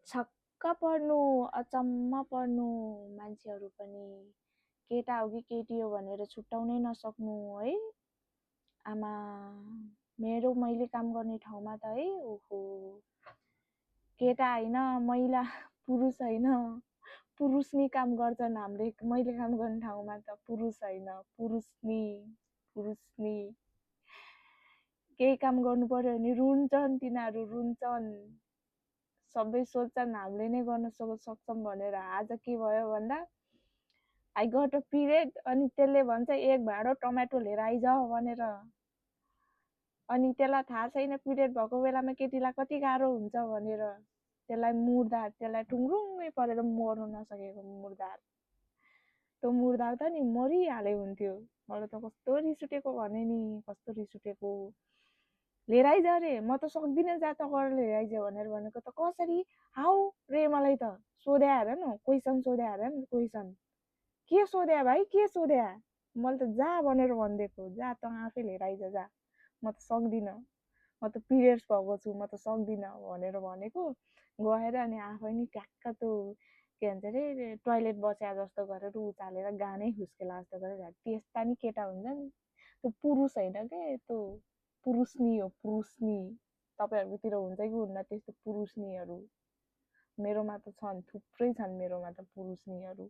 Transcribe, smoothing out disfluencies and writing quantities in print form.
छक्क पर्नु, अचम्म पर्नु, मान्छेहरू पनि केटा हो कि केटी हो भनेर छुट्याउनै नसक्नु है। आमा, मैले काम गर्ने ठाउँमा त है, ओहो, केटा होइन, महिला पुरुष होइन, पुरुष नि काम गर्छन्। मैले काम गर्ने ठाउँमा त पुरुष होइन, पुरुष नि केही काम गर्नु पर्यो भने रुन्छन्, तिनीहरू रुन्छन्। सबै सोच्छन् हामीले नै गर्न सक्छौँ भनेर। आज के भयो भन्दा आई गट अ पिरियड, अनि त्यसले भन्छ 1 भाँडो टमाटो लिएर आइज भनेर। अनि त्यसलाई थाहा छैन पिरियड भएको बेलामा केटीलाई कति गाह्रो हुन्छ भनेर। त्यसलाई मुर्दार, त्यसलाई ठुङ्रुङ्गै परेर मर्नु नसकेको मुर्दार। त्यो मुर्दार त नि मरिहाले हुन्थ्यो। मलाई त कस्तो रिस उठेको भने नि, कस्तो रिस उठेको। लिएर आइज रे, म त सक्दिनँ, जा त गरेर लिएर आइज भनेर भनेको त कसरी, हाउ रे। मलाई त सोध्या हेर न, क्वेसन सोध्या हेर न, क्वेसन के सोध्या भाइ, के सोध्या। मैले त जा भनेर भनिदिएको, जा त आफै लिएर आइज, जा, म त सक्दिनँ, म त पिरियड्स भएको छु, म त सक्दिनँ भनेर भनेको। गएर अनि आफै नि ट्याक्क त्यो के भन्छ अरे टोइलेट बस्या जस्तो गरेर उचालेर गानै खुस्केला जस्तो गरेर। त्यस्ता नि केटा हुन्छन्, त्यो पुरुष होइन के, त्यो पुरुषनी हो, पुरुषनी। तपाईँहरूकोतिर हुन्छ कि हुन्न त्यस्तो पुरुषनीहरू? मेरोमा त छन्, थुप्रै छन् मेरोमा त पुरुषनीहरू।